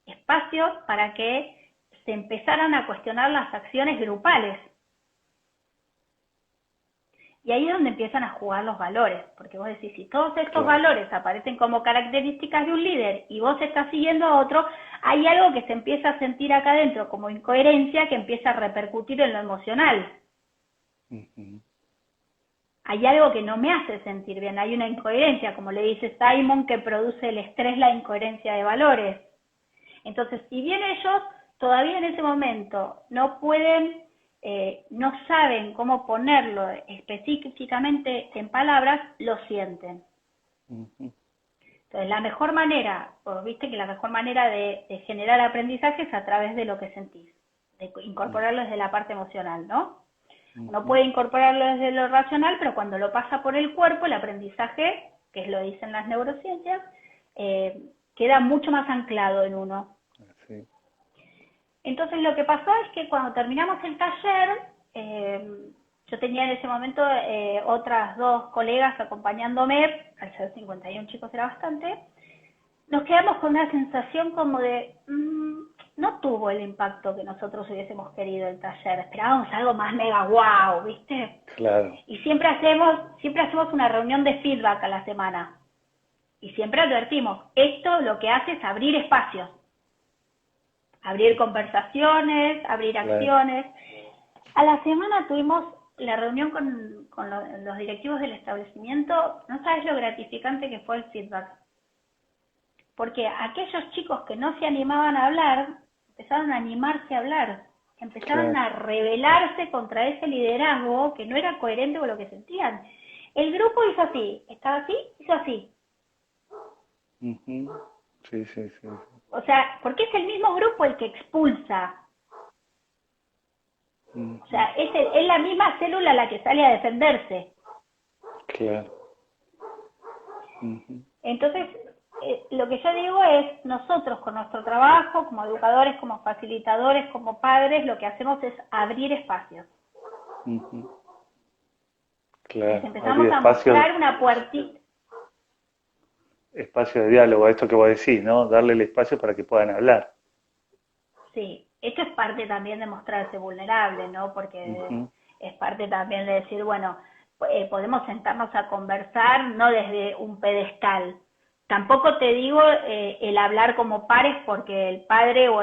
Espacios para que se empezaran a cuestionar las acciones grupales. Y ahí es donde empiezan a jugar los valores, porque vos decís, si todos estos valores aparecen como características de un líder y vos estás siguiendo a otro, hay algo que se empieza a sentir acá adentro como incoherencia que empieza a repercutir en lo emocional. Ujú. Hay algo que no me hace sentir bien, hay una incoherencia, como le dice Simon, que produce el estrés, la incoherencia de valores. Entonces, si bien ellos todavía en ese momento no pueden, no saben cómo ponerlo específicamente en palabras, lo sienten. Ujú. Entonces, la mejor manera, pues viste que la mejor manera de generar aprendizaje es a través de lo que sentís, de incorporarlo desde la parte emocional, ¿no? Uno puede incorporarlo desde lo racional, pero cuando lo pasa por el cuerpo, el aprendizaje, que es lo dicen las neurociencias, queda mucho más anclado en uno. Sí. Entonces lo que pasó es que cuando terminamos el taller, yo tenía en ese momento otras 2 colegas acompañándome, al ser 51 chicos era bastante, nos quedamos con una sensación como de, no tuvo el impacto que nosotros hubiésemos querido el taller, esperábamos algo más mega wow, ¿viste? Claro. Y siempre hacemos una reunión de feedback a la semana, y siempre advertimos, esto lo que hace es abrir espacios, abrir conversaciones, abrir acciones. A la semana tuvimos la reunión con los directivos del establecimiento, no sabes lo gratificante que fue el feedback. Porque aquellos chicos que no se animaban a hablar, empezaron a animarse a hablar, empezaron a rebelarse contra ese liderazgo que no era coherente con lo que sentían. El grupo hizo así, estaba así, hizo así. Ujú. Sí, sí, sí. O sea, porque es el mismo grupo el que expulsa. O sea, es la misma célula la que sale a defenderse. Claro. Ujú. Entonces, lo que yo digo es, nosotros con nuestro trabajo, como educadores, como facilitadores, como padres, lo que hacemos es abrir espacios. Ujú. Les Claro. empezamos Abrir a espacio, mostrar una puertita. espacio de diálogo, esto que vos decís, ¿no? Darle el espacio para que puedan hablar. Sí, esto es parte también de mostrarse vulnerable, ¿no? Porque Ujú. es parte también de decir, bueno, podemos sentarnos a conversar no desde un pedestal. Tampoco te digo el hablar como pares porque el padre o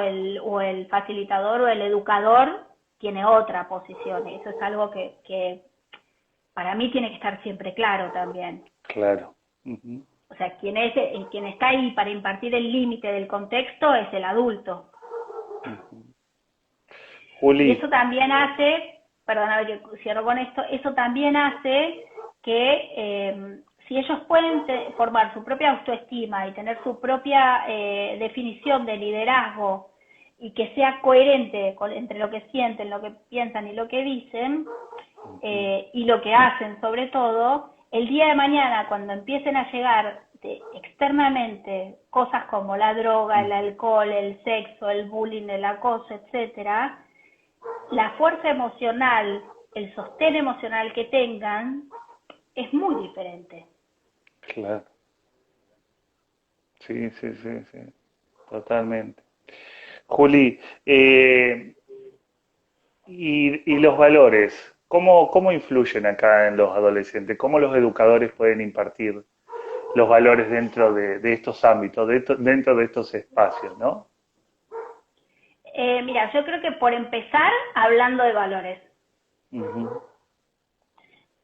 el facilitador o el educador tiene otra posición. Eso es algo que para mí tiene que estar siempre claro también. Claro. Ujú. O sea, quien está ahí para impartir el límite del contexto es el adulto. Y Juli, eso también hace, perdóname que cierro con esto, eso también hace que si ellos pueden formar su propia autoestima y tener su propia definición de liderazgo y que sea coherente entre lo que sienten, lo que piensan y lo que dicen, Ujú. y lo que hacen sobre todo, el día de mañana cuando empiecen a llegar externamente cosas como la droga, el Ujú. alcohol, el sexo, el bullying, el acoso, etcétera, la fuerza emocional, el sostén emocional que tengan es muy diferente. Claro, sí, sí, sí, sí, totalmente. Juli, y los valores, ¿cómo influyen acá en los adolescentes? ¿Cómo los educadores pueden impartir los valores dentro de estos ámbitos, dentro de estos espacios, ¿no? Mira, yo creo que por empezar hablando de valores. Ujú.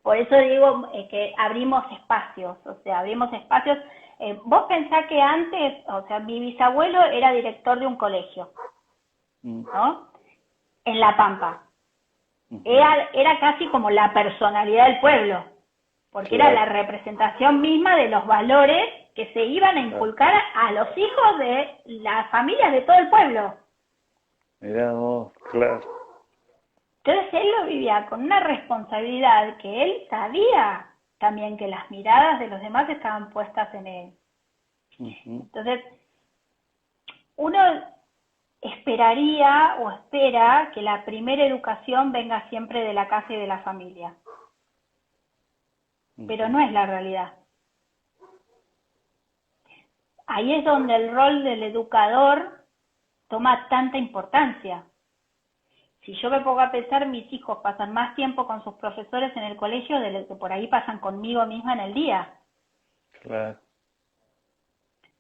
Por eso digo que abrimos espacios, o sea, abrimos espacios. Vos pensás que antes, o sea, mi bisabuelo era director de un colegio, Mm. ¿no? En La Pampa. Ujú. Era casi como la personalidad del pueblo, porque era la Claro, representación misma de los valores que se iban a claro. inculcar a los hijos de las familias de todo el pueblo. Mirá vos, claro. Entonces él lo vivía con una responsabilidad que él sabía también que las miradas de los demás estaban puestas en él. Ujú. Entonces, uno esperaría o espera que la primera educación venga siempre de la casa y de la familia, pero Ujú. no es la realidad. Ahí es donde el rol del educador toma tanta importancia. Si yo me pongo a pensar, mis hijos pasan más tiempo con sus profesores en el colegio de lo que por ahí pasan conmigo misma en el día. Claro.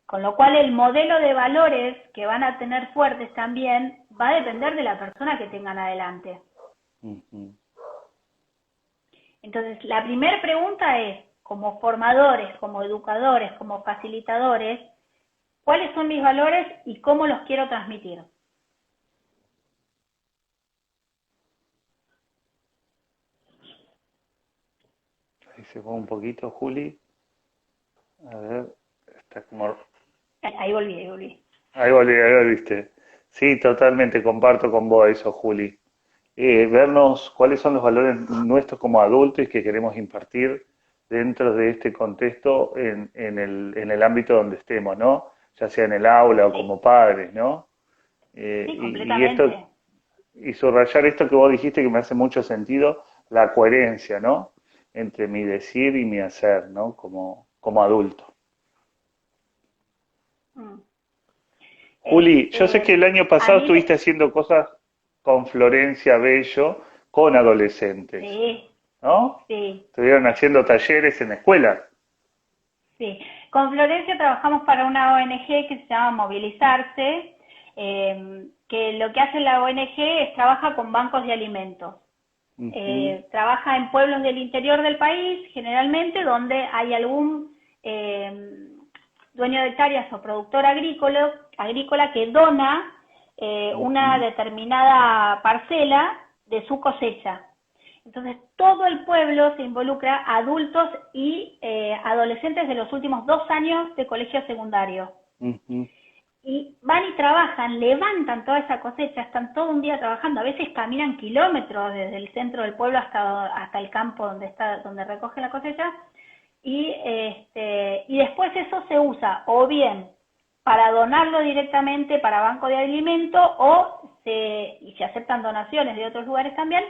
Con lo cual el modelo de valores que van a tener fuertes también va a depender de la persona que tengan adelante. Ujú. Entonces, la primera pregunta es, como formadores, como educadores, como facilitadores, ¿cuáles son mis valores y cómo los quiero transmitir? Ahí se fue un poquito, Juli. A ver, está como... Ahí volví, ahí volví. Ahí volviste. Sí, totalmente, comparto con vos eso, Juli. Vernos cuáles son los valores nuestros como adultos y que queremos impartir dentro de este contexto en el ámbito donde estemos, ¿no? Ya sea en el aula o Sí, como padres, ¿no? sí, Y esto, completamente. y subrayar esto que vos dijiste que me hace mucho sentido, la coherencia, ¿no? Entre mi decir y mi hacer, ¿no? Como adulto. Mm. Juli, yo sé que el año A pasado mí, estuviste haciendo cosas con Florencia Bello, con adolescentes, sí, ¿no? sí, Estuvieron haciendo talleres en escuelas. sí. Con Florencia trabajamos para una ONG que se llama Movilizarse, que lo que hace la ONG es trabaja con bancos de alimentos. Ujú. Trabaja en pueblos del interior del país, generalmente, donde hay algún dueño de hectáreas o productor agrícola que dona una Ujú. determinada parcela de su cosecha. Entonces, todo el pueblo se involucra, adultos y adolescentes de los últimos 2 años de colegio secundario. Ujú. Y van y trabajan, levantan toda esa cosecha, están todo un día trabajando, a veces caminan kilómetros desde el centro del pueblo hasta el campo donde recoge la cosecha, y después eso se usa o bien para donarlo directamente para banco de alimento y se aceptan donaciones de otros lugares también,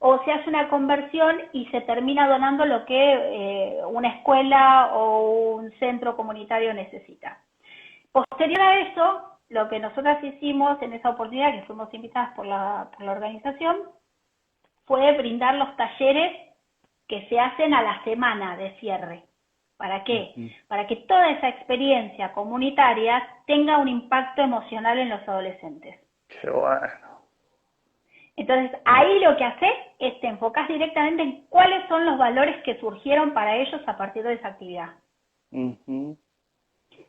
o se hace una conversión y se termina donando lo que una escuela o un centro comunitario necesita. Posterior a eso, lo que nosotras hicimos en esa oportunidad, que fuimos invitadas por la organización, fue brindar los talleres que se hacen a la semana de cierre. ¿Para qué? Ujú. Para que toda esa experiencia comunitaria tenga un impacto emocional en los adolescentes. Qué bueno. Entonces, ahí lo que haces es te enfocas directamente en cuáles son los valores que surgieron para ellos a partir de esa actividad. Ujú.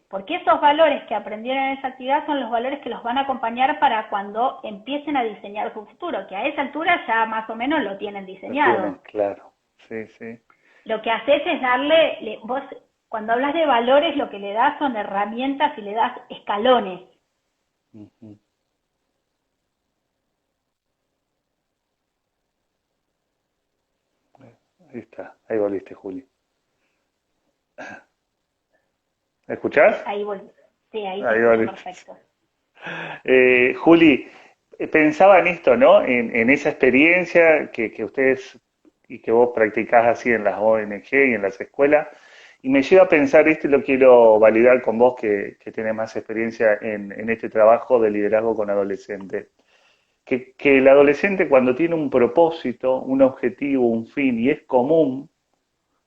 Porque esos valores que aprendieron en esa actividad son los valores que los van a acompañar para cuando empiecen a diseñar su futuro, que a esa altura ya más o menos lo tienen Lo tienen diseñado. claro. Sí, sí. Lo que haces es vos cuando hablas de valores lo que le das son herramientas y le das escalones. Ujú. Ahí está, ahí volviste, Juli. ¿Me escuchás? Ahí volví. Sí, ahí te Ahí escucho volviste. perfecto. Juli, pensaba en esto, ¿no? En esa experiencia que ustedes y que vos practicás así en las ONG y en las escuelas, y me lleva a pensar esto y lo quiero validar con vos que tenés más experiencia en este trabajo de liderazgo con adolescentes. Que el adolescente cuando tiene un propósito, un objetivo, un fin y es común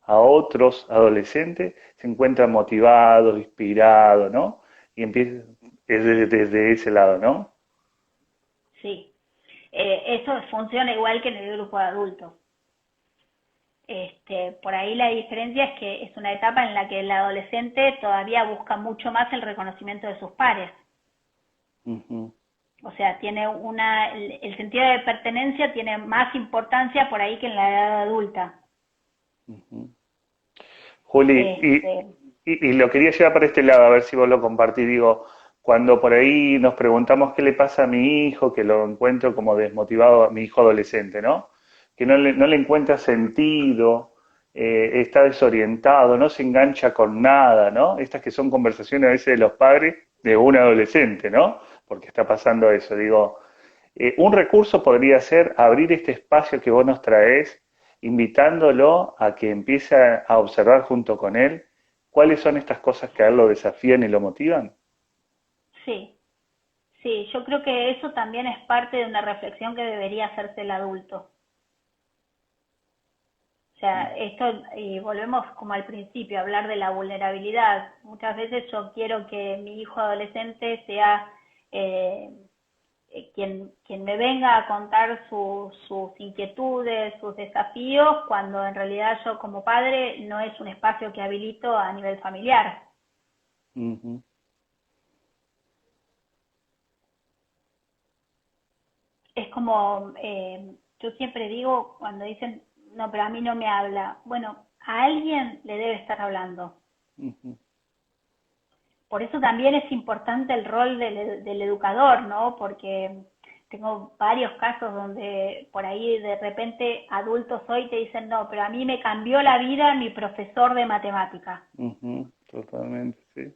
a otros adolescentes, se encuentra motivado, inspirado, ¿no? Y empieza es desde ese lado, ¿no? Sí. Eso funciona igual que en el grupo de adultos. Por ahí la diferencia es que es una etapa en la que el adolescente todavía busca mucho más el reconocimiento de sus pares. Ujú, O sea, el sentido de pertenencia tiene más importancia por ahí que en la edad adulta. ujú. Juli, Este, y lo quería llevar para este lado, a ver si vos lo compartís. Digo, cuando por ahí nos preguntamos qué le pasa a mi hijo, que lo encuentro como desmotivado, a mi hijo adolescente, ¿no? Que no le encuentra sentido, está desorientado, no se engancha con nada, ¿no? Estas que son conversaciones a veces de los padres de un adolescente, ¿no? Porque está pasando eso. Digo, un recurso podría ser abrir este espacio que vos nos traés, invitándolo a que empiece a observar junto con él cuáles son estas cosas que a él lo desafían y lo motivan. sí, sí, yo creo que eso también es parte de una reflexión que debería hacerse el adulto. O sea, esto, y volvemos como al principio, a hablar de la vulnerabilidad. Muchas veces yo quiero que mi hijo adolescente sea eh, quien me venga a contar sus inquietudes, sus desafíos, cuando en realidad yo como padre no es un espacio que habilito a nivel familiar. Ujú, Es como, yo siempre digo cuando dicen, no, pero a mí no me habla. Bueno, a alguien le debe estar hablando. ujú. Por eso también es importante el rol del educador, ¿no? Porque tengo varios casos donde por ahí de repente adultos hoy te dicen, no, pero a mí me cambió la vida mi profesor de matemática, Ujú, totalmente, sí.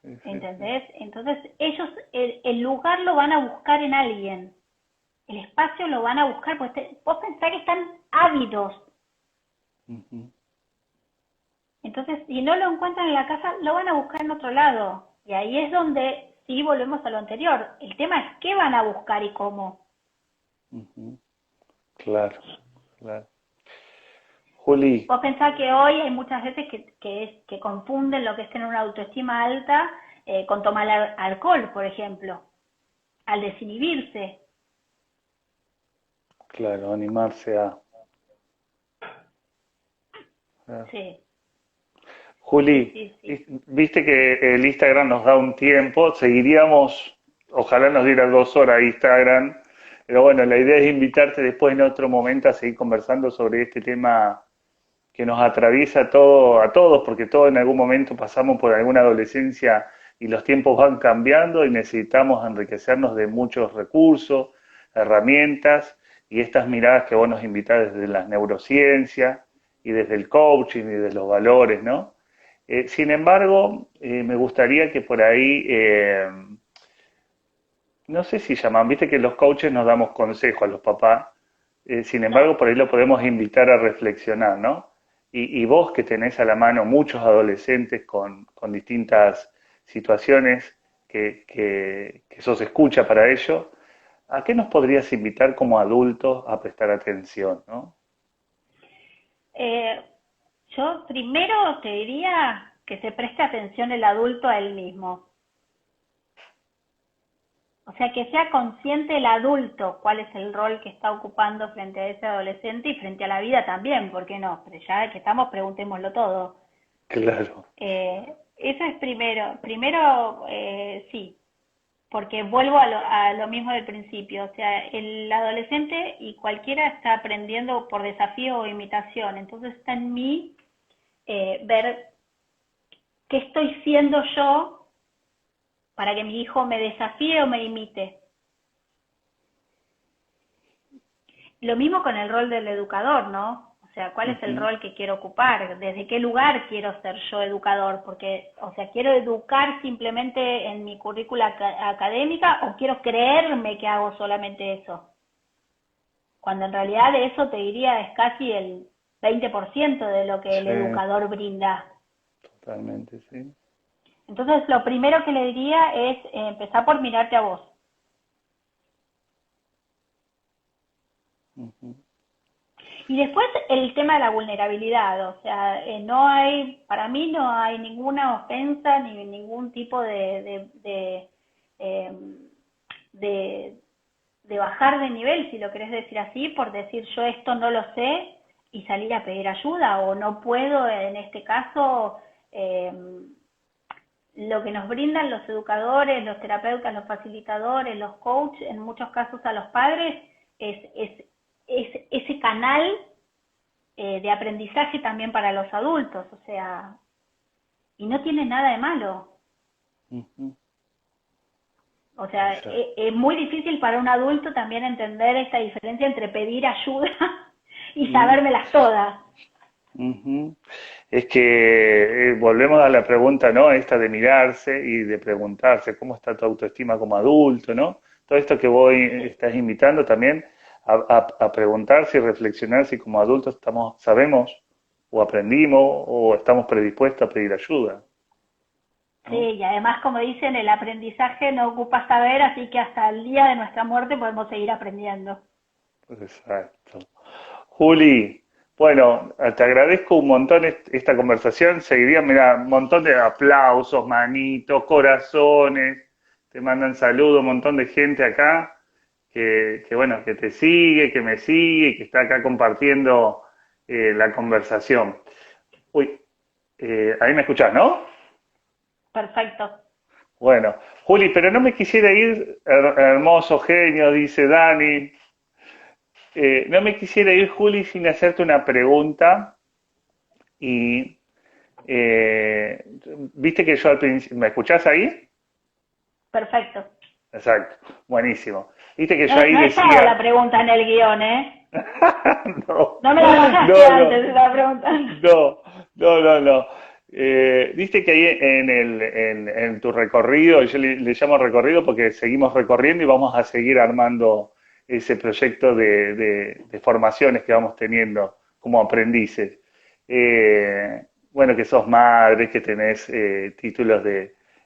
Sí, sí, sí. ¿entendés? Entonces ellos el lugar lo van a buscar en alguien, el espacio lo van a buscar, pues vos pensás que están ávidos. Ujú. Entonces, si no lo encuentran en la casa, lo van a buscar en otro lado. Y ahí es donde sí volvemos a lo anterior. El tema es qué van a buscar y cómo. Ujú. Claro, claro. Juli, Vos pensás que hoy hay muchas veces que confunden lo que es tener una autoestima alta con tomar alcohol, por ejemplo, al desinhibirse. claro, animarse a- Sí, sí, Juli, sí, sí. viste que el Instagram nos da un tiempo, seguiríamos, ojalá nos diera 2 horas Instagram, pero bueno, la idea es invitarte después en otro momento a seguir conversando sobre este tema que nos atraviesa a todos, porque todos en algún momento pasamos por alguna adolescencia y los tiempos van cambiando y necesitamos enriquecernos de muchos recursos, herramientas y estas miradas que vos nos invitás desde las neurociencias y desde el coaching y de los valores, ¿no? Sin embargo, me gustaría que por ahí, no sé si llaman, viste que los coaches nos damos consejos a los papás, sin Sí. embargo, por ahí lo podemos invitar a reflexionar, ¿no? Y vos que tenés a la mano muchos adolescentes con distintas situaciones que sos escucha para ello, ¿a qué nos podrías invitar como adultos a prestar atención, ¿no? Eh, yo primero te diría que se preste atención el adulto a él mismo. O sea, que sea consciente el adulto cuál es el rol que está ocupando frente a ese adolescente y frente a la vida también, ¿por qué no? Pero ya que estamos, preguntémoslo todo. Claro. Eso es primero. Primero, sí, porque vuelvo a lo mismo del principio. O sea, el adolescente y cualquiera está aprendiendo por desafío o imitación. Entonces está en mí ver qué estoy siendo yo para que mi hijo me desafíe o me imite. Lo mismo con el rol del educador, ¿no? O sea, ¿cuál es el ujú, rol que quiero ocupar? ¿Desde qué lugar quiero ser yo educador? Porque, o sea, ¿quiero educar simplemente en mi currícula académica o quiero creerme que hago solamente eso? Cuando en realidad de eso te diría es casi el 20% de lo que el sí, educador brinda. totalmente, sí. Entonces, lo primero que le diría es empezar por mirarte a vos. Ujú, Y después el tema de la vulnerabilidad, o sea, no hay, para mí no hay ninguna ofensa ni ningún tipo eh, de, de bajar de nivel, si lo querés decir así, por decir yo esto no lo sé y salir a pedir ayuda o no puedo, en este caso, eh, lo que nos brindan los educadores, los terapeutas, los facilitadores, los coaches, en muchos casos a los padres, es ese canal de aprendizaje también para los adultos, o sea, y no tiene nada de malo. ujú, O sea, exacto. es muy difícil para un adulto también entender esta diferencia entre pedir ayuda y Mm, sabérmelas todas. ujú. Es que volvemos a la pregunta, ¿no? Esta de mirarse y de preguntarse cómo está tu autoestima como adulto, ¿no? Todo esto que vos Sí, estás invitando también a preguntarse y reflexionar si como adultos sabemos o aprendimos o estamos predispuestos a pedir ayuda, sí, ¿no? y además, como dicen, el aprendizaje no ocupa saber, así que hasta el día de nuestra muerte podemos seguir aprendiendo. Exacto. Juli, bueno, te agradezco un montón esta conversación. Seguiría, mira, un montón de aplausos, manitos, corazones. Te mandan saludos, un montón de gente acá bueno, que te sigue, que me sigue, que está acá compartiendo la conversación. Uy, ahí me escuchás, ¿no? Perfecto. Bueno, Juli, pero no me quisiera ir, hermoso genio, dice Dani. No me quisiera ir, Juli, sin hacerte una pregunta. Y viste que yo al principio, ¿me escuchás ahí? Perfecto. Exacto, buenísimo. Viste que No, yo ahí no estaba la decía, pregunta en el guión, ¿eh? no, No me la bajaste no, no, antes de la pregunta. no, no. Viste que ahí en tu recorrido, yo le llamo recorrido porque seguimos recorriendo y vamos a seguir armando ese proyecto de formaciones que vamos teniendo como aprendices. Bueno, que sos madre, que tenés títulos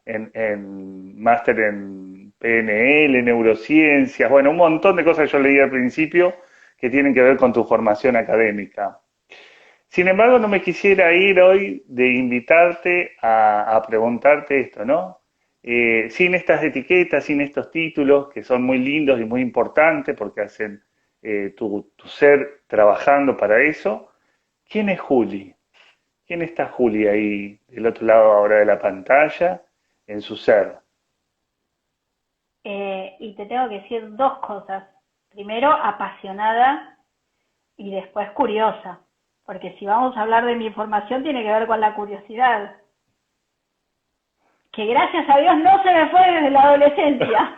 en máster en PNL, neurociencias, bueno, un montón de cosas que yo leí al principio que tienen que ver con tu formación académica. Sin embargo, no me quisiera ir hoy de invitarte a preguntarte esto, ¿no? Sin estas etiquetas, sin estos títulos, que son muy lindos y muy importantes porque hacen tu ser trabajando para eso, ¿quién es Juli? ¿Quién está Juli ahí del otro lado ahora de la pantalla en su ser? Y te tengo que decir dos cosas. Primero, apasionada y después curiosa. Porque si vamos a hablar de mi formación tiene que ver con la curiosidad. Que gracias a Dios no se me fue desde la adolescencia.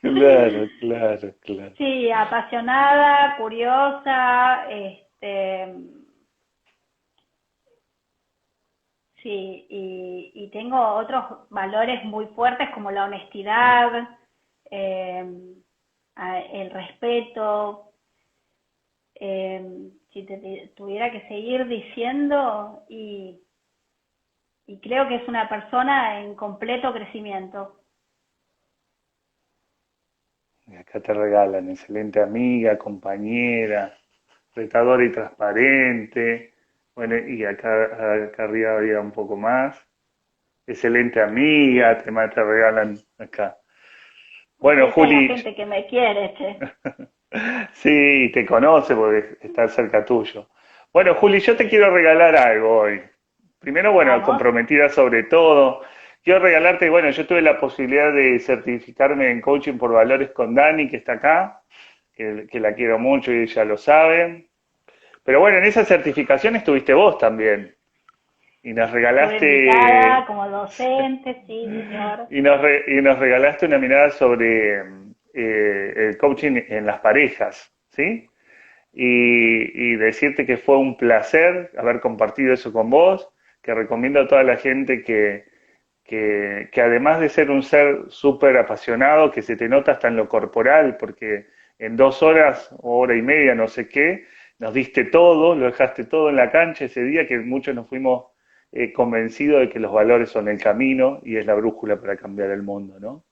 Claro, claro. Sí, apasionada, curiosa, sí, y tengo otros valores muy fuertes como la honestidad, eh, el respeto. Si tuviera que seguir diciendo, y creo que es una persona en completo crecimiento. Y acá te regalan excelente amiga, compañera, retadora y transparente. Bueno, y acá arriba había un poco más. Excelente amiga, te regalan acá. Bueno, Esa es la Juli, gente que me quiere, che. sí, te conoce porque está cerca tuyo. Bueno, Juli, yo te quiero regalar algo hoy. Primero, bueno, Vamos. comprometida sobre todo. Quiero regalarte, bueno, yo tuve la posibilidad de certificarme en coaching por valores con Dani, que está acá, que la quiero mucho y ella lo sabe. Pero bueno, en esa certificación estuviste vos también. Y nos Estuve invitada regalaste, como docente, sí, señor. y nos regalaste una mirada sobre el coaching en las parejas, ¿sí? y decirte que fue un placer haber compartido eso con vos, que recomiendo a toda la gente que además de ser un ser súper apasionado, que se te nota hasta en lo corporal, porque en 2 horas, o hora y media, no sé qué, nos diste todo, lo dejaste todo en la cancha ese día, que muchos nos fuimos convencidos de que los valores son el camino y es la brújula para cambiar el mundo, ¿no?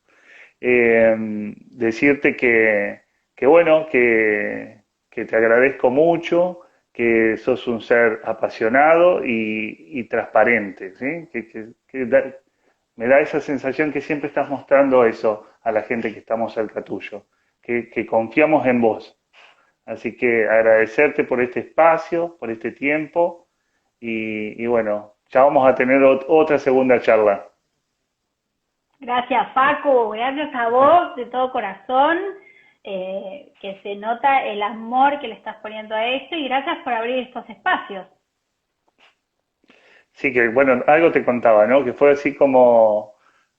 Decirte que bueno, que te agradezco mucho, que sos un ser apasionado y transparente, ¿sí? Me da esa sensación que siempre estás mostrando eso a la gente que estamos cerca tuyo, que confiamos en vos. Así que agradecerte por este espacio, por este tiempo y bueno, ya vamos a tener otra segunda charla. Gracias, Facu, gracias a vos de todo corazón, que se nota el amor que le estás poniendo a esto y gracias por abrir estos espacios. Sí, que bueno, algo te contaba, ¿no? Que fue así como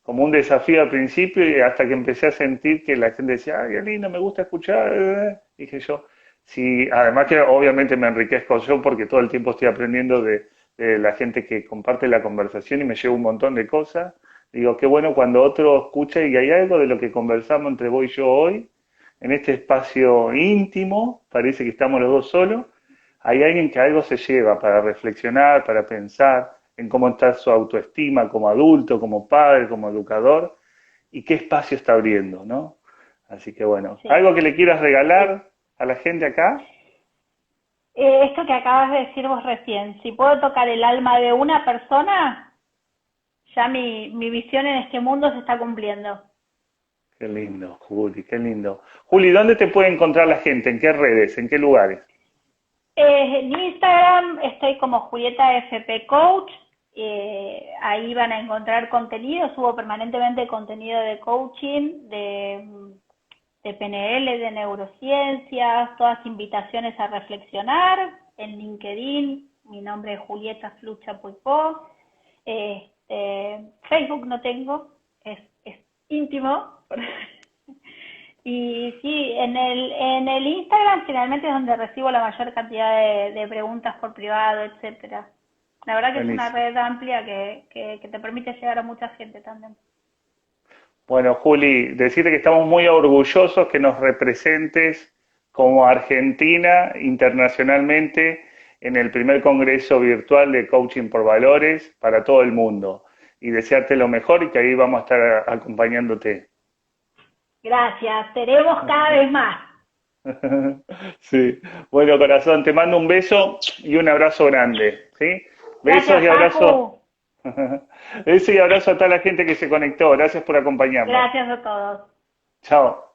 un desafío al principio y hasta que empecé a sentir que la gente decía, ay, qué lindo, me gusta escuchar. Dije yo, sí, además que obviamente me enriquezco yo porque todo el tiempo estoy aprendiendo de la gente que comparte la conversación y me lleva un montón de cosas. Digo, qué bueno cuando otro escucha y hay algo de lo que conversamos entre vos y yo hoy, en este espacio íntimo, parece que estamos los dos solos, hay alguien que algo se lleva para reflexionar, para pensar en cómo está su autoestima como adulto, como padre, como educador, y qué espacio está abriendo, ¿no? Así que bueno, Sí. ¿algo que le quieras regalar a la gente acá? Esto que acabas de decir vos recién, si puedo tocar el alma de una persona, ya mi visión en este mundo se está cumpliendo. Qué lindo, Juli, qué lindo. Juli, ¿dónde te puede encontrar la gente? ¿En qué redes? ¿En qué lugares? En Instagram estoy como Julieta FP Coach, ahí van a encontrar contenido, subo permanentemente contenido de coaching, de PNL, de neurociencias, todas invitaciones a reflexionar. En LinkedIn, mi nombre es Julieta Flucha Puipó. Facebook no tengo, es íntimo. Y sí, en el Instagram generalmente es donde recibo la mayor cantidad de preguntas por privado, etcétera. La verdad que es una Buenísimo. red amplia que te permite llegar a mucha gente también. Bueno, Juli, decirte que estamos muy orgullosos que nos representes como Argentina internacionalmente en el primer congreso virtual de Coaching por Valores para todo el mundo. Y desearte lo mejor y que ahí vamos a estar acompañándote. Gracias, seremos cada vez más. Sí. Bueno, corazón, te mando un beso y un abrazo grande. ¿Sí? Besos Gracias, y abrazos. Facu. Besos y abrazo a toda la gente que se conectó. Gracias por acompañarnos. Gracias a todos. Chao.